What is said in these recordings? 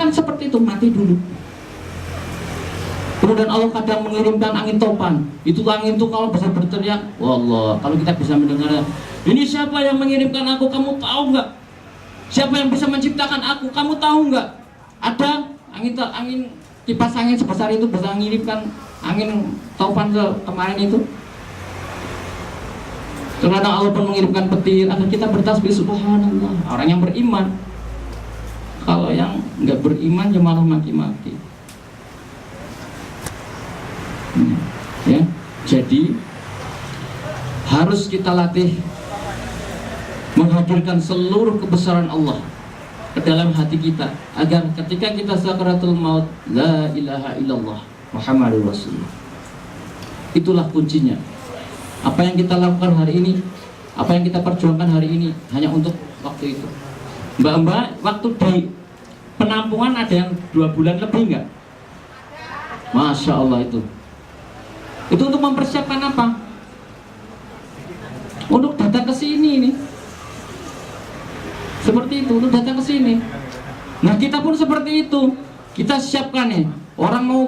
kan seperti itu, mati dulu. Kemudian Allah kadang mengirimkan angin topan. Itu angin itu kalau bisa berteriak, wallah, kalau kita bisa mendengarnya, ini siapa yang mengirimkan aku, kamu tahu nggak? Siapa yang bisa menciptakan aku, kamu tahu nggak? Ada angin kipas angin sebesar itu bisa mengirimkan angin topan kemarin itu. Terkadang Allah pun mengirimkan petir agar kita bertasbih subhanallah. Orang yang beriman. Kalau yang nggak beriman ya malah maki-maki. Ya, jadi harus kita latih menghadirkan seluruh kebesaran Allah ke dalam hati kita, agar ketika kita sakaratul maut, la ilaha illallah Muhammadur Rasulullah. Itulah kuncinya. Apa yang kita lakukan hari ini, apa yang kita perjuangkan hari ini hanya untuk waktu itu. Mbak-mbak, waktu di penampungan ada yang 2 bulan lebih enggak? Masya Allah itu untuk mempersiapkan apa? Untuk datang ke sini nih. Seperti itu, untuk datang ke sini. Nah, kita pun seperti itu. Kita siapkan nih. Orang mau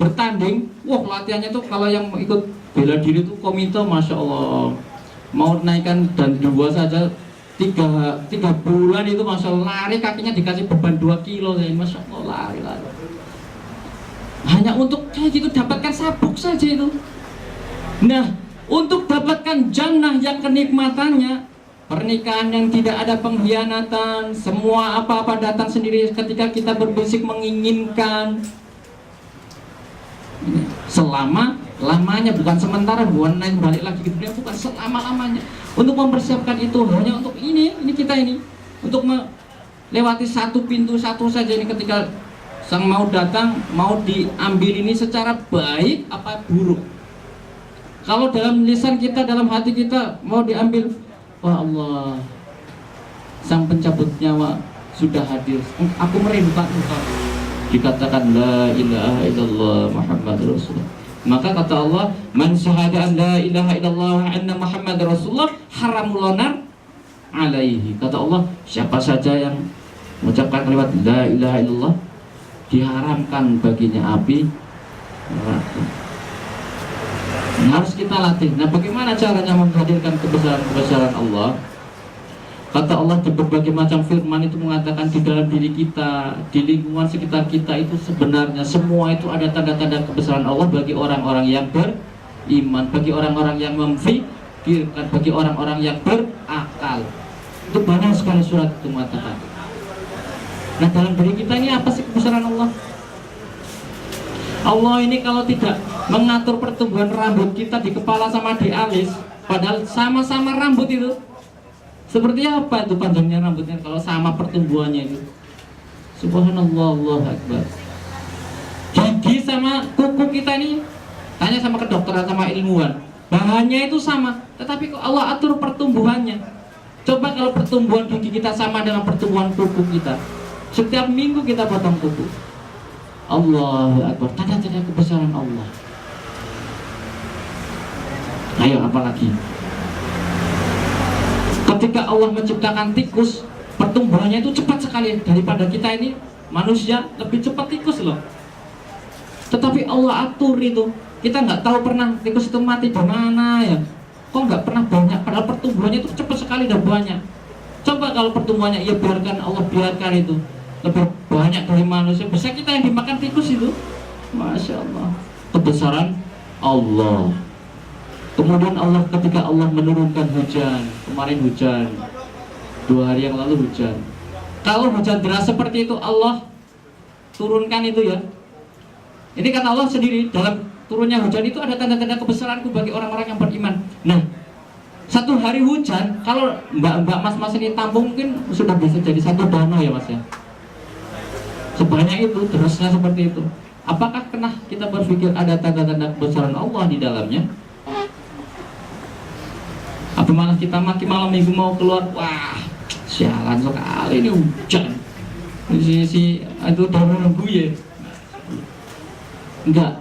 bertanding, wah latihannya tuh kalau yang ikut bela diri itu komite, masya Allah, mau naikkan dan 2 saja 3 bulan itu masya Allah, lari kakinya dikasih beban 2 kilo, masya Allah, lari hanya untuk kayak gitu dapatkan sabuk saja itu. Nah, untuk dapatkan jannah yang kenikmatannya, pernikahan yang tidak ada pengkhianatan, semua apa-apa datang sendiri ketika kita berbisik menginginkan. Selama-lamanya, bukan sementara, bukan naik balik lagi ke dunia, bukan selama-lamanya. Untuk mempersiapkan itu hanya untuk ini kita ini, untuk melewati satu pintu satu saja ini. Ketika sang mau datang, mau diambil ini secara baik apa buruk. Kalau dalam lisan kita, dalam hati kita mau diambil, wah Allah, sang pencabut nyawa sudah hadir, aku merindukan engkau. Dikatakan la ilaha illallah Muhammadur Rasulullah. Maka kata Allah, man syahada an la ilaha illallah wa anna Muhammadar Rasulullah haramul nar alaihi. Kata Allah, siapa saja yang mengucapkan kalimat la ilaha illallah, diharamkan baginya api neraka. Nah, harus kita latih. Nah, bagaimana caranya menghadirkan kebesaran Allah? Kata Allah di berbagai macam firman itu mengatakan di dalam diri kita, di lingkungan sekitar kita itu sebenarnya semua itu ada tanda-tanda kebesaran Allah bagi orang-orang yang beriman, bagi orang-orang yang memfikirkan, bagi orang-orang yang berakal. Itu banyak sekali surat itu mengatakan. Nah, dalam diri kita ini apa sih kebesaran Allah? Allah ini kalau tidak mengatur pertumbuhan rambut kita di kepala sama di alis, padahal sama-sama rambut itu, seperti apa itu panjangnya rambutnya kalau sama pertumbuhannya itu? Subhanallah, Allahu Akbar. Gigi sama kuku kita ini, tanya sama kedokteran sama ilmuwan, bahannya itu sama, tetapi kok Allah atur pertumbuhannya. Coba kalau pertumbuhan gigi kita sama dengan pertumbuhan kuku kita, setiap minggu kita potong kuku. Allahu Akbar, tanda-tanda kebesaran Allah. Ayo apalagi? Ketika Allah menciptakan tikus, pertumbuhannya itu cepat sekali daripada kita ini manusia, lebih cepat tikus loh. Tetapi Allah atur itu. Kita nggak tahu pernah tikus itu mati di mana ya. Kok nggak pernah banyak, padahal pertumbuhannya itu cepat sekali dan banyak. Coba kalau pertumbuhannya ya biarkan Allah biarkan itu lebih banyak dari manusia, bisa kita yang dimakan tikus itu. Masya Allah, kebesaran Allah. Kemudian Allah ketika Allah menurunkan hujan, kemarin hujan, 2 hari yang lalu hujan. Kalau hujan deras seperti itu Allah turunkan itu ya. Ini kata Allah sendiri, dalam turunnya hujan itu ada tanda-tanda kebesaranku bagi orang-orang yang beriman. Nah, 1 hari hujan, kalau mbak-mbak mas-mas ini tampung mungkin sudah bisa jadi 1 danau ya mas ya. Sebanyak itu, derasnya seperti itu. Apakah pernah kita berpikir ada tanda-tanda kebesaran Allah di dalamnya? Apa malah kita maki malam minggu mau keluar, wah sialan sekali ini hujan, si itu udah menunggu ya. Enggak,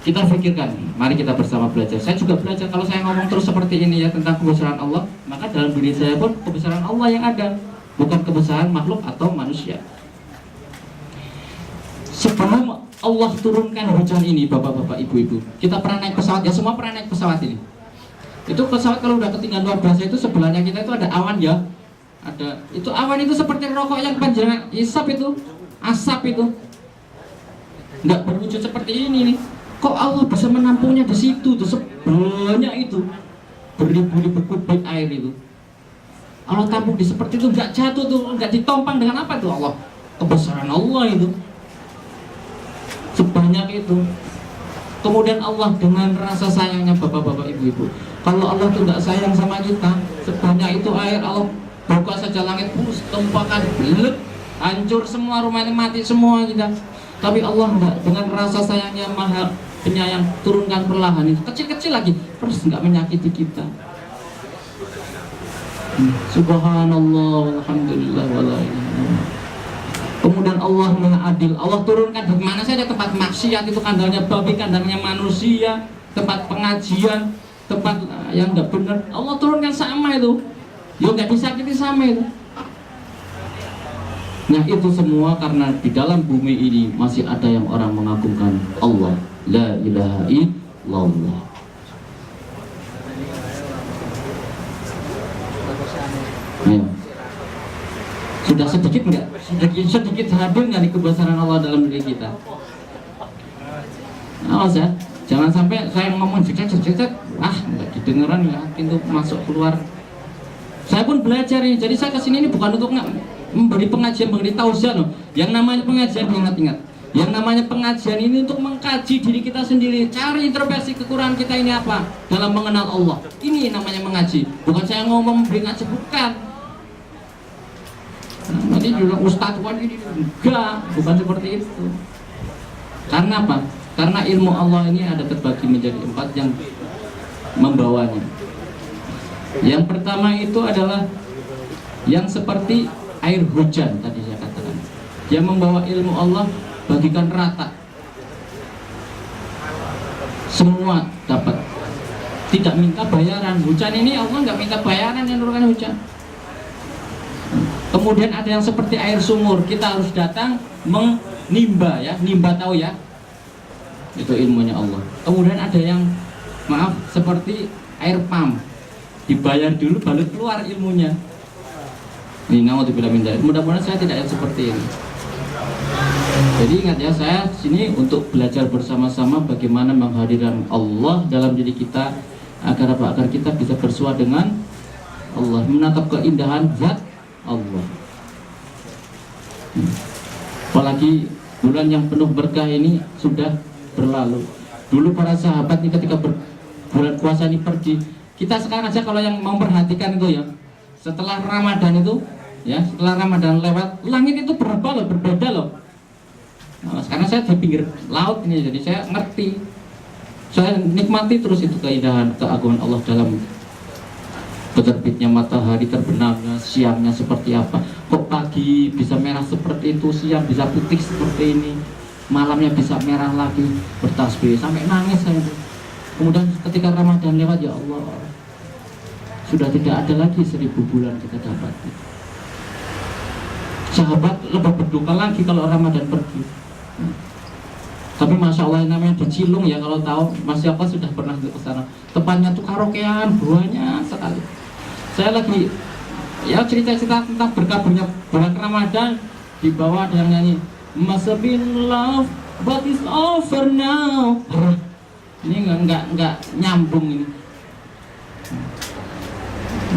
kita pikirkan, mari kita bersama belajar. Saya juga belajar, kalau saya ngomong terus seperti ini ya tentang kebesaran Allah, maka dalam diri saya pun kebesaran Allah yang ada, bukan kebesaran makhluk atau manusia. Sebelum Allah turunkan hujan ini, bapak-bapak, ibu-ibu, kita pernah naik pesawat ya, semua pernah naik pesawat ini. Itu pesawat kalau udah ketinggian luar biasa itu sebelahnya kita itu ada awan ya, ada itu awan itu seperti rokok yang panjang hisap itu, asap itu, nggak berwujud seperti ini nih. Kok Allah bisa menampungnya di situ tuh sebanyak itu, beribu-ribu kubik air itu. Allah tampung di seperti itu, nggak jatuh tuh, nggak ditompang dengan apa tuh Allah, kebesaran Allah itu. Sebanyak itu. Kemudian Allah dengan rasa sayangnya, bapak-bapak, ibu-ibu, kalau Allah tuh nggak sayang sama kita, sebanyak itu air Allah buka saja langit, tempakan belet, hancur semua, rumahnya mati semua kita. Tapi Allah enggak, dengan rasa sayangnya maha penyayang, turunkan perlahan itu kecil-kecil lagi, terus nggak menyakiti kita. Subhanallah, alhamdulillah, wala ilaha illallah. Kemudian Allah Maha Adil, Allah turunkan di mana saja tempat maksiat itu, kandangnya babi, kandangnya manusia, tempat pengajian, tempat yang nggak benar, Allah turunkan sama itu, ya nggak disakiti sama itu. Nah itu semua karena di dalam bumi ini masih ada yang orang mengagungkan Allah, la ilaha illallah. Ayo. Sudah sedikit enggak? Sedikit hadir nggak di kebesaran Allah dalam diri kita? Awas ya, jangan sampai saya ngomong jejak, nggak didengeran ya, pintu masuk keluar. Saya pun belajar ini, jadi saya kesini ini bukan untuk memberi pengajian, memberi tausiah loh. Yang namanya pengajian, ingat-ingat, yang namanya pengajian ini untuk mengkaji diri kita sendiri, cari introspeksi kekurangan kita ini apa dalam mengenal Allah. Ini namanya mengaji, bukan saya ngomong memberi ngaji, bukan. Nanti bilang ustadz ini enggak, bukan seperti itu. Karena apa? Karena ilmu Allah ini ada terbagi menjadi 4 yang membawanya. Yang pertama itu adalah yang seperti air hujan tadi saya katakan, yang membawa ilmu Allah bagikan rata, semua dapat, tidak minta bayaran. Hujan ini Allah nggak minta bayaran yang turunkan hujan. Kemudian ada yang seperti air sumur, kita harus datang menimba ya, nimba tahu ya, itu ilmunya Allah. Kemudian ada yang seperti air pump, dibayar dulu baru keluar ilmunya. Ini nggak mau dibilang minta. Mudah-mudahan saya tidak yang seperti ini. Jadi ingat ya, saya sini untuk belajar bersama-sama bagaimana menghadirkan Allah dalam diri kita agar apa? Agar kita bisa bersua dengan Allah, menatap keindahan zat Allah. Apalagi bulan yang penuh berkah ini sudah berlalu. Dulu para sahabat ini ketika bulan puasa ini pergi, kita sekarang aja kalau yang memperhatikan itu ya, setelah Ramadan itu ya, setelah Ramadan lewat, langit itu berubah loh, berbeda loh. Nah, sekarang saya di pinggir laut ini, jadi saya ngerti, saya nikmati terus itu keindahan, keagungan Allah dalam terbitnya matahari, terbenamnya siangnya seperti apa. Kok pagi bisa merah seperti itu, siang bisa putih seperti ini, malamnya bisa merah lagi, bertasbih sampai nangis saya itu. Kemudian ketika Ramadan lewat, ya Allah, sudah tidak ada lagi 1000 bulan kita dapat. Sahabat lebih berduka lagi kalau Ramadan pergi. Tapi masya Allah, namanya di Cilung ya, kalau tahu Mas Yoko sudah pernah ke sana. Tempatnya tuh karaokean banyak sekali. Saya lagi ya cerita-cerita tentang berkabungnya bulan Ramadan, di bawah ada yang nyanyi Must have been love but it's over now. Ini enggak nyambung ini.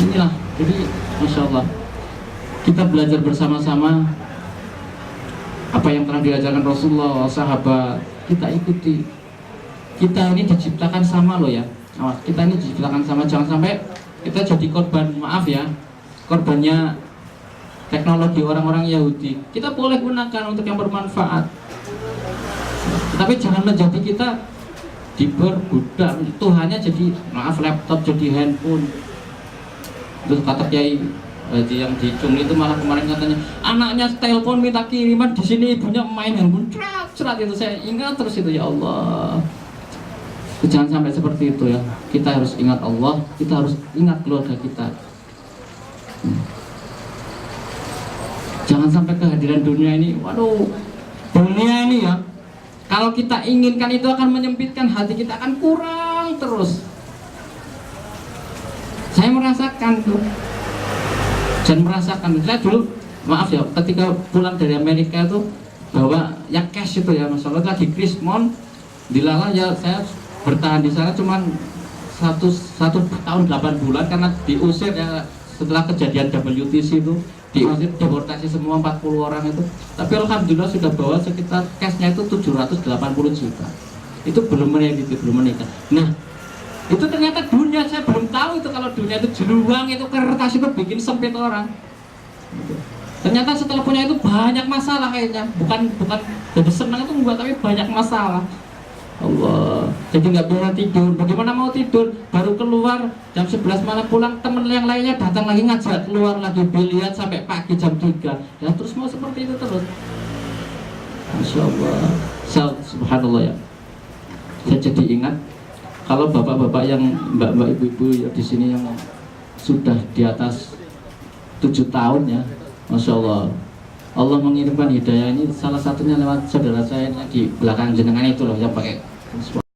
Inilah, jadi masya Allah kita belajar bersama-sama apa yang telah diajarkan Rasulullah, sahabat, kita ikuti. Kita ini diciptakan sama loh ya. Kita ini diciptakan sama, jangan sampai kita jadi korban, maaf ya, korbannya teknologi orang-orang Yahudi. Kita boleh gunakan untuk yang bermanfaat, tapi jangan menjadi kita diperbudak. Tuhannya jadi, maaf, laptop jadi handphone. Terus kata Kiai yang di Cung itu malah kemarin katanya anaknya telepon minta kiriman, di sini ibunya main handphone, cerat itu. Saya ingat terus itu, ya Allah, jangan sampai seperti itu ya. Kita harus ingat Allah, kita harus ingat keluarga kita. Jangan sampai kehadiran dunia ini, waduh, dunia ini ya, kalau kita inginkan itu akan menyempitkan hati kita, akan kurang terus. Saya merasakan tuh, dan merasakan. Saya dulu, maaf ya, ketika pulang dari Amerika itu bawa yang cash itu ya, masalah lagi Krismon dilala ya, saya bertahan di sana cuman satu tahun 8 bulan karena diusir ya, setelah kejadian WTC itu diusir, deportasi semua 40 orang itu. Tapi alhamdulillah sudah bawa sekitar cashnya itu 780 juta. Itu belum menikah. Nah, itu ternyata dunia, saya belum tahu itu kalau dunia itu jeluang, itu kertas itu bikin sempit orang. Ternyata setelah punya itu banyak masalah kayaknya. Bukan jadi senang itu enggak, tapi banyak masalah. Allah, jadi nggak bisa tidur. Bagaimana mau tidur? Baru keluar jam 11 malam, pulang temen yang lainnya datang lagi ngajak keluar lagi biliar sampai pagi jam 3. Ya terus mau seperti itu terus. Masya Allah. Subhanallah ya. Saya jadi ingat kalau bapak-bapak yang mbak-mbak ibu-ibu ya di sini yang sudah di atas 7 tahun ya, Masya Allah. Allah mengirimkan hidayah ini salah satunya lewat saudara saya di belakang jenengan itu loh, yang pakai